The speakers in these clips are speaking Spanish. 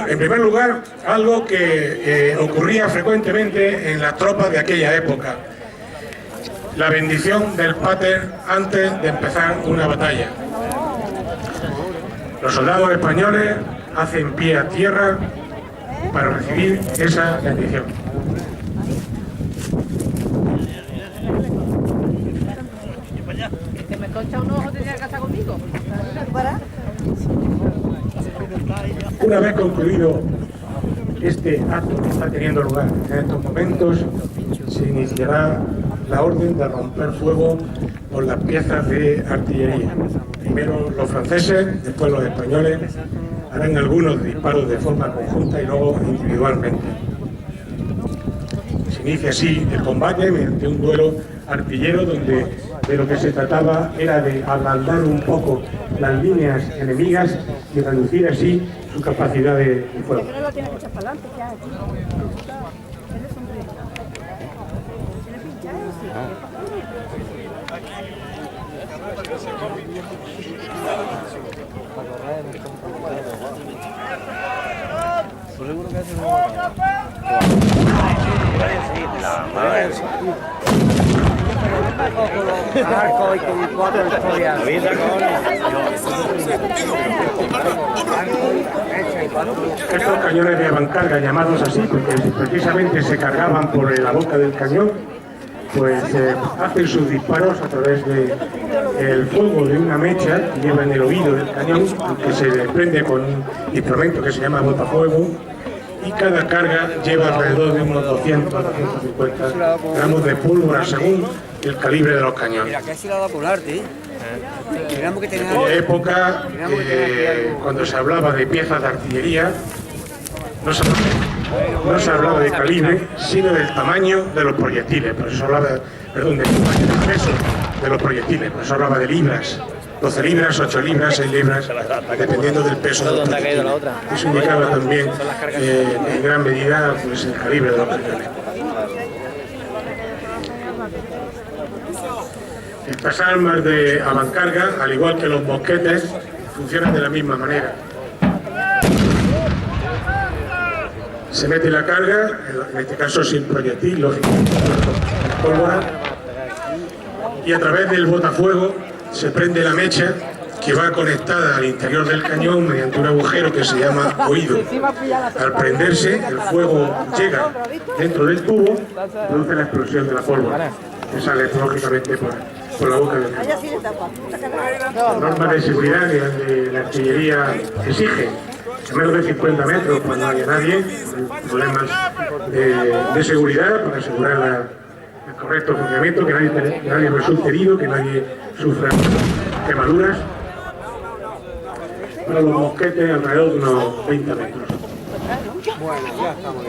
En primer lugar, algo que ocurría frecuentemente en las tropas de aquella época: la bendición del pater antes de empezar una batalla. Los soldados españoles hacen pie a tierra para recibir esa bendición. ¿Que me concha un ojo tenía que casar conmigo? Una vez concluido este acto que está teniendo lugar en estos momentos, se iniciará la orden de romper fuego con las piezas de artillería. Primero los franceses, después los españoles harán algunos disparos de forma conjunta y luego individualmente. Se inicia así el combate mediante un duelo artillero donde de lo que se trataba era de ablandar un poco las líneas enemigas y reducir así su capacidad de fuego. Estos cañones de avancarga, llamados así porque precisamente se cargaban por la boca del cañón, pues hacen sus disparos a través del fuego de una mecha que lleva en el oído del cañón, que se desprende con un instrumento que se llama botafuego, y cada carga lleva alrededor de unos 200-250 gramos de pólvora según el calibre de los cañones. Mira, casi la da por arte, ¿eh? En aquella época, cuando se hablaba de piezas de artillería, no se hablaba de calibre, sino del tamaño de los proyectiles. Por eso se hablaba, del peso de los proyectiles. Por eso hablaba de libras, 12 libras, 8 libras, 6 libras, dependiendo del peso de los proyectiles. Eso indicaba también, en gran medida, pues, el calibre de los cañones. Estas armas de avancarga, al igual que los mosquetes, funcionan de la misma manera. Se mete la carga, en este caso sin proyectil, lógicamente, con pólvora, y a través del botafuego se prende la mecha que va conectada al interior del cañón mediante un agujero que se llama oído. Al prenderse, el fuego llega dentro del tubo y produce la explosión de la pólvora, que sale lógicamente por la boca del cañón. Las normas de seguridad de la artillería exigen a menos de 50 metros cuando no haya nadie, problemas de seguridad para asegurar el correcto funcionamiento, que nadie resulte herido, que nadie sufra quemaduras. Para los mosquetes alrededor de unos 20 metros. Bueno, ya estamos.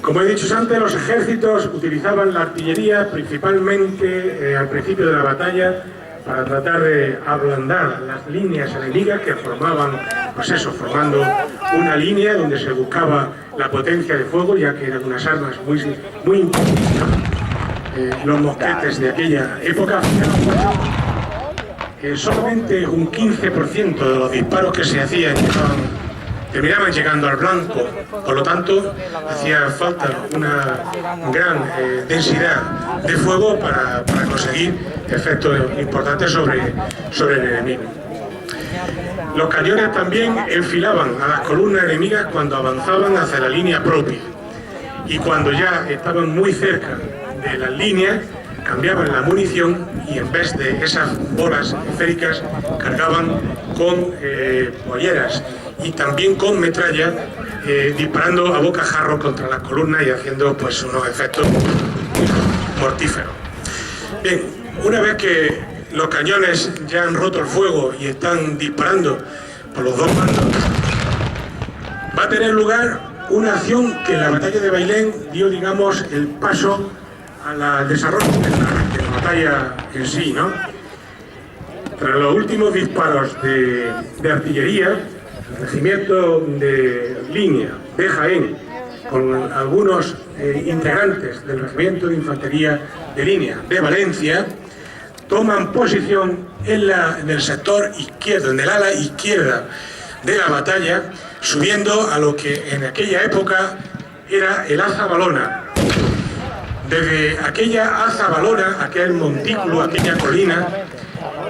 Como he dicho antes, los ejércitos utilizaban la artillería principalmente al principio de la batalla para tratar de ablandar las líneas enemigas que formaban, pues eso, formando una línea donde se buscaba la potencia de fuego, ya que eran unas armas muy importantes. Los mosquetes de aquella época, solamente un 15% de los disparos que se hacían terminaban llegando al blanco, por lo tanto hacía falta una gran densidad de fuego para conseguir efectos importantes sobre el enemigo. Los cañones también enfilaban a las columnas enemigas cuando avanzaban hacia la línea propia, y cuando ya estaban muy cerca de las líneas cambiaban la munición y en vez de esas bolas esféricas cargaban con polleras y también con metralla, disparando a bocajarro contra las columnas y haciendo pues unos efectos mortíferos. Bien, una vez que los cañones ya han roto el fuego y están disparando por los dos bandos, va a tener lugar una acción que en la batalla de Bailén dio, digamos, el paso al desarrollo de la batalla en sí, ¿no? Tras los últimos disparos de artillería, El regimiento de línea de Jaén, con algunos integrantes del regimiento de infantería de línea de Valencia, toman posición en el sector izquierdo, en el ala izquierda de la batalla, subiendo a lo que en aquella época era el Azabalona. Desde aquella Azabalona, aquel montículo, aquella colina,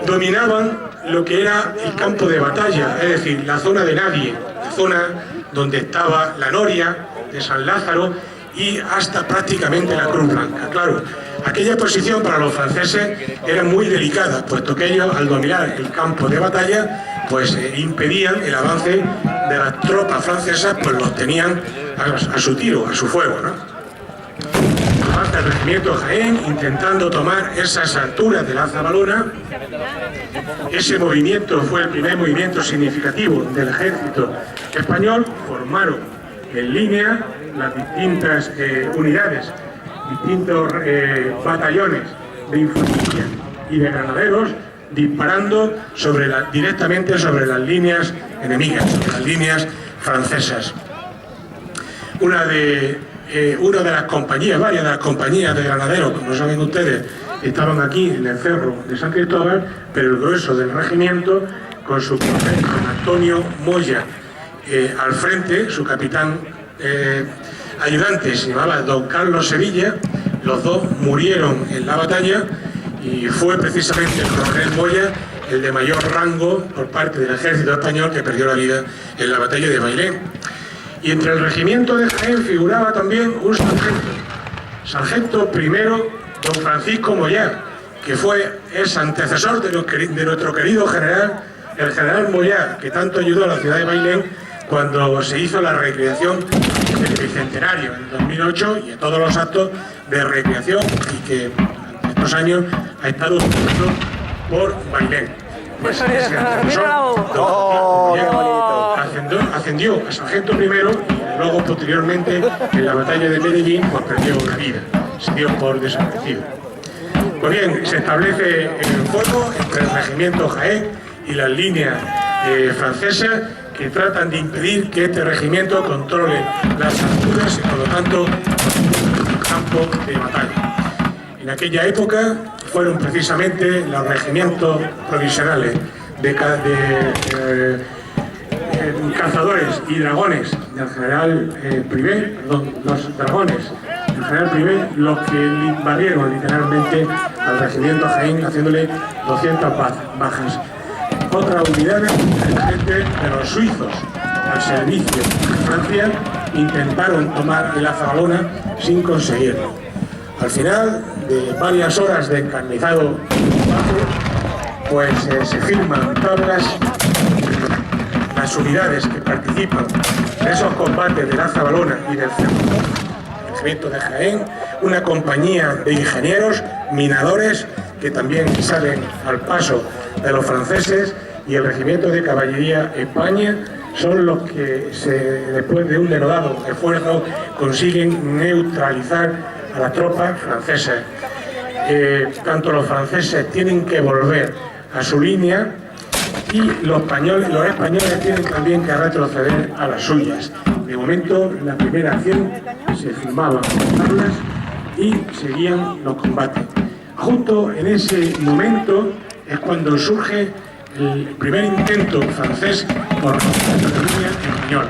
dominaban lo que era el campo de batalla, es decir, la zona de nadie, la zona donde estaba la Noria de San Lázaro y hasta prácticamente la Cruz Blanca. Claro, aquella posición para los franceses era muy delicada, puesto que ellos, al dominar el campo de batalla, pues impedían el avance de las tropas francesas, pues los tenían a su tiro, a su fuego, ¿no? Avanza el regimiento Jaén intentando tomar esas alturas de la Azabalona. Ese movimiento fue el primer movimiento significativo del ejército español. Formaron en línea las distintas unidades, distintos batallones de infantería y de granaderos, disparando directamente sobre las líneas enemigas, sobre las líneas francesas. Una de las compañías, varias de las compañías de granaderos, como saben ustedes, estaban aquí en el cerro de San Cristóbal, pero el grueso del regimiento, con su coronel, don Antonio Moya, al frente, su capitán ayudante se llamaba don Carlos Sevilla. Los dos murieron en la batalla y fue precisamente el coronel Moya el de mayor rango por parte del ejército español que perdió la vida en la batalla de Bailén. Y entre el regimiento de Jaén figuraba también un sargento primero, don Francisco Moyá, que fue el antecesor de nuestro querido general, el general Moyá, que tanto ayudó a la ciudad de Bailén cuando se hizo la recreación del Bicentenario en 2008 y en todos los actos de recreación, y que en estos años ha estado por Bailén. Pues ese antecesor, ascendió a sargento primero y luego posteriormente en la batalla de Medellín pues perdió la vida, se dio por desaparecido. Pues bien, se establece el fuego entre el regimiento Jaén y las líneas francesas, que tratan de impedir que este regimiento controle las alturas y por lo tanto el campo de batalla. En aquella época fueron precisamente los regimientos provisionales de cazadores y dragones del general Privé, los dragones del general Privé, los que invadieron literalmente al regimiento Jaén, haciéndole 200 bajas. Otras unidades de los suizos al servicio de Francia intentaron tomar el Azabalona sin conseguirlo. Al final de varias horas de encarnizado combate, pues se firman tablas. Las unidades que participan en esos combates del Azabalona y del regimiento de Jaén, una compañía de ingenieros, minadores, que también salen al paso de los franceses, y el regimiento de caballería España son los que, después de un denodado esfuerzo, consiguen neutralizar a las tropas francesas. Tanto los franceses tienen que volver a su línea y los españoles tienen también que retroceder a las suyas. De momento, la primera acción se firmaba con tablas y seguían los combates. Justo en ese momento es cuando surge el primer intento francés por romper la línea española.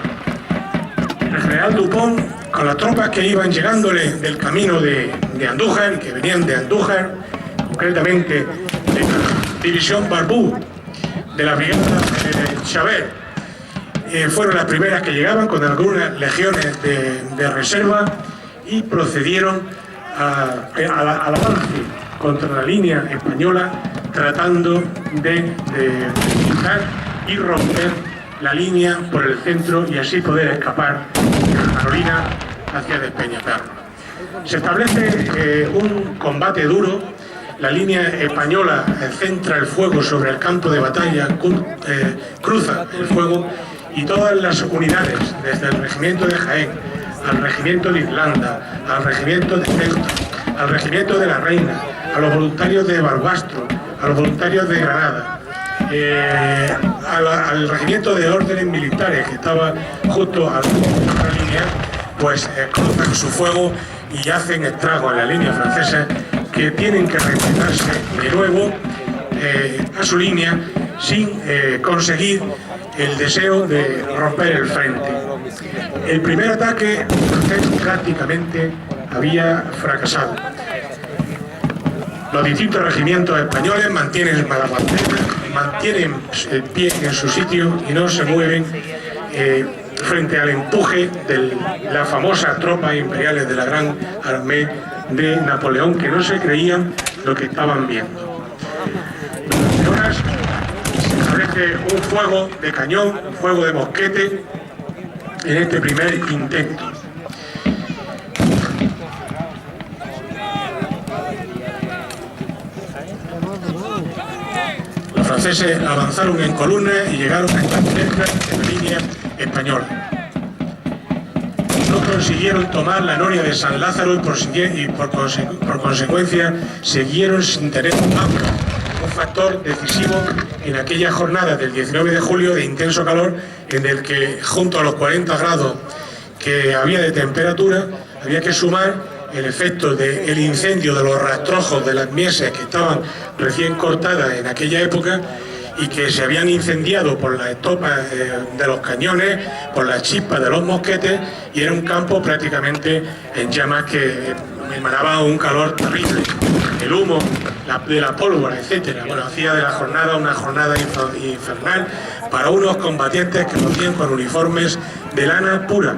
El general Dupont, con las tropas que iban llegándole del camino de Andújar, que venían de Andújar, concretamente de la división Barbú, de la brigada Chabert, fueron las primeras que llegaban con algunas legiones de reserva y procedieron al avance contra la línea española, tratando de quitar y romper la línea por el centro y así poder escapar de la Carolina hacia Despeñaperro. Se establece un combate duro. La línea española centra el fuego sobre el campo de batalla, cruza el fuego, y todas las unidades, desde el regimiento de Jaén, al regimiento de Irlanda, al regimiento de Ceuta, al regimiento de la Reina, a los voluntarios de Barbastro, a los voluntarios de Granada, al regimiento de órdenes militares que estaba justo a la línea, pues cortan su fuego y hacen estragos en la línea francesa, que tienen que retirarse de nuevo a su línea sin conseguir el deseo de romper el frente. El primer ataque prácticamente había fracasado. Los distintos regimientos españoles mantienen la bandera, mantienen el pie en su sitio y no se mueven frente al empuje de las famosas tropas imperiales de la Gran Armée de Napoleón, que no se creían lo que estaban viendo. Durante horas se establece un fuego de cañón, un fuego de mosquete en este primer intento. Los franceses avanzaron en columna y llegaron a estar cerca de la línea española. No consiguieron tomar la noria de San Lázaro y por consecuencia siguieron sin tener un factor decisivo en aquella jornada del 19 de julio de intenso calor, en el que junto a los 40 grados que había de temperatura había que sumar el efecto del incendio de los rastrojos de las mieses que estaban recién cortadas en aquella época y que se habían incendiado por las estopas de los cañones, por las chispas de los mosquetes, y era un campo prácticamente en llamas que emanaba un calor terrible. El humo de la pólvora, etcétera. Bueno, hacía de la jornada una jornada infernal para unos combatientes que lo hacían con uniformes de lana pura.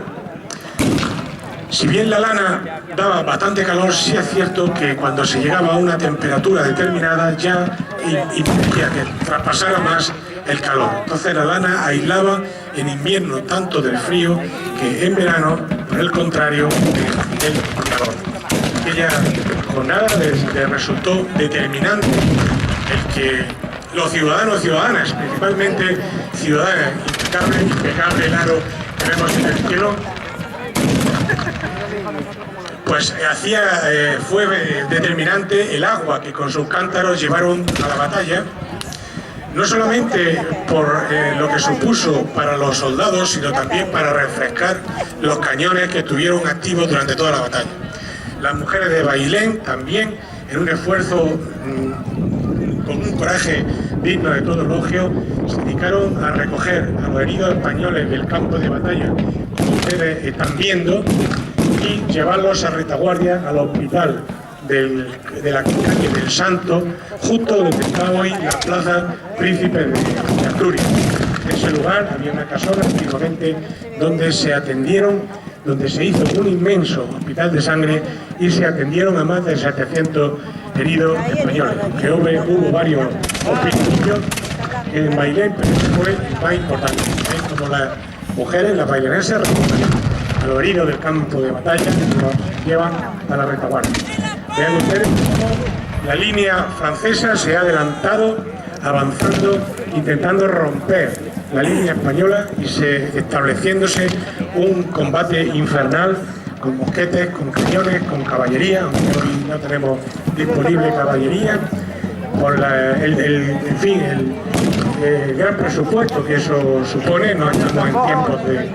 Si bien la lana daba bastante calor, sí es cierto que cuando se llegaba a una temperatura determinada ya impedía que traspasara más el calor. Entonces la lana aislaba en invierno tanto del frío que en verano, por el contrario, del calor. Aquella jornada les resultó determinante el que los ciudadanos y ciudadanas, principalmente ciudadanas, impecable el aro que vemos en el cielo, pues fue determinante el agua que con sus cántaros llevaron a la batalla, no solamente por lo que supuso para los soldados, sino también para refrescar los cañones que estuvieron activos durante toda la batalla. Las mujeres de Bailén también, en un esfuerzo con un coraje digno de todo elogio, se dedicaron a recoger a los heridos españoles del campo de batalla, como ustedes están viendo, y llevarlos a retaguardia al hospital de la calle del Santo, justo donde está hoy la plaza Príncipe de Asturias. En ese lugar había una casona antiguamente donde se atendieron, donde se hizo un inmenso hospital de sangre y se atendieron a más de 700 heridos españoles. Que hubo varios hospitales en Bailén, pero ese fue el más importante. Como las mujeres, las bailenenses, a los heridos del campo de batalla que los llevan a la retaguardia. Vean ustedes cómo la línea francesa se ha adelantado, avanzando, intentando romper la línea española y estableciéndose un combate infernal con mosquetes, con cañones, con caballería, aunque hoy no tenemos disponible caballería, por el gran presupuesto que eso supone. No estamos en tiempos de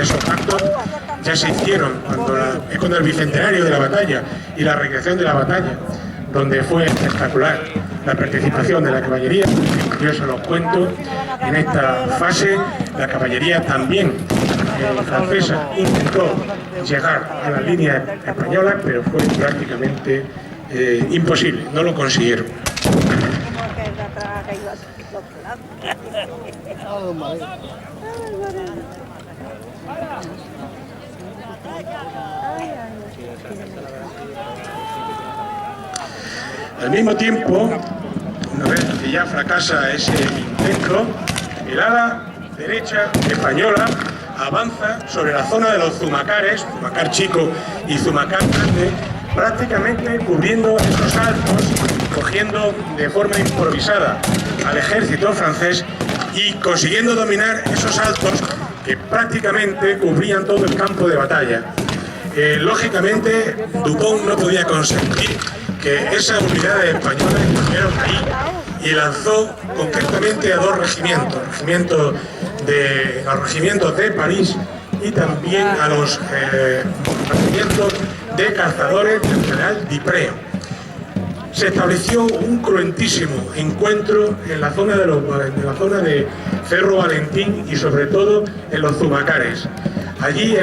esos actos. Ya se hicieron cuando el bicentenario de la batalla y la recreación de la batalla, donde fue espectacular la participación de la caballería. Yo se los cuento. En esta fase la caballería también francesa intentó llegar a la línea española, pero fue prácticamente imposible, no lo consiguieron. Al mismo tiempo, una vez que ya fracasa ese intento, el ala derecha española avanza sobre la zona de los Zumacares, Zumacar Chico y Zumacar Grande, prácticamente cubriendo esos altos, cogiendo de forma improvisada al ejército francés y consiguiendo dominar esos altos que prácticamente cubrían todo el campo de batalla. Lógicamente, Dupont no podía consentir que esas unidades españolas estuvieran ahí y lanzó concretamente a dos regimientos, los regimientos de París y también a los regimientos de cazadores del general Dupré. Se estableció un cruentísimo encuentro en la zona de Cerro Valentín y sobre todo en los Zumacares. Allí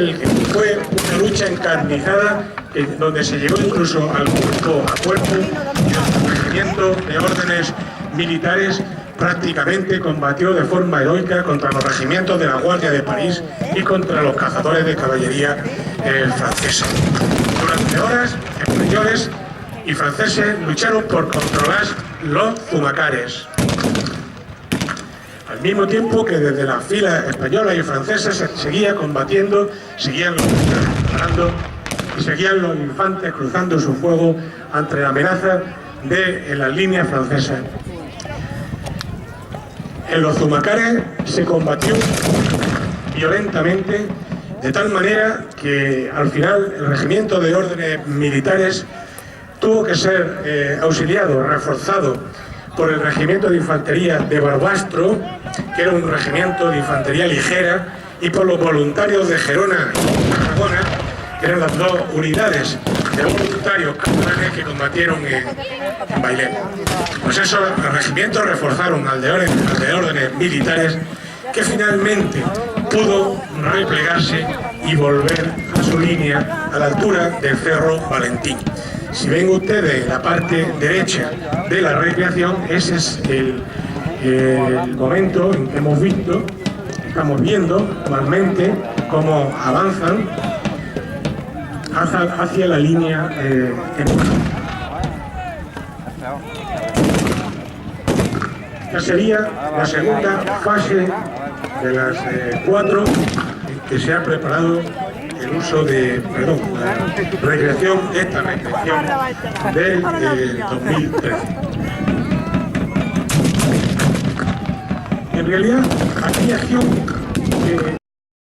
fue una lucha encarnizada donde se llegó incluso al cuerpo a cuerpo y el regimiento de órdenes militares prácticamente combatió de forma heroica contra los regimientos de la Guardia de París y contra los cazadores de caballería franceses. Durante horas, españoles y franceses lucharon por controlar los Zumacares. Al mismo tiempo que desde las filas españolas y francesas se seguía combatiendo, seguían los militares disparando y seguían los infantes cruzando su fuego ante la amenaza de las líneas francesas. En los Zumacares se combatió violentamente, de tal manera que al final el regimiento de órdenes militares tuvo que ser auxiliado, reforzado por el regimiento de infantería de Barbastro, que era un regimiento de infantería ligera, y por los voluntarios de Gerona y Tarragona, que eran las dos unidades de voluntarios catalanes que combatieron en Bailén. Pues esos regimientos reforzaron al de órdenes militares, que finalmente pudo replegarse y volver a su línea a la altura del Cerro Valentín. Si ven ustedes la parte derecha de la recreación, ese es el momento en que estamos viendo actualmente cómo avanzan hacia la línea Esta sería la segunda fase de las 4 que se ha preparado el uso de, esta recreación del 2013. En realidad, aquella acción que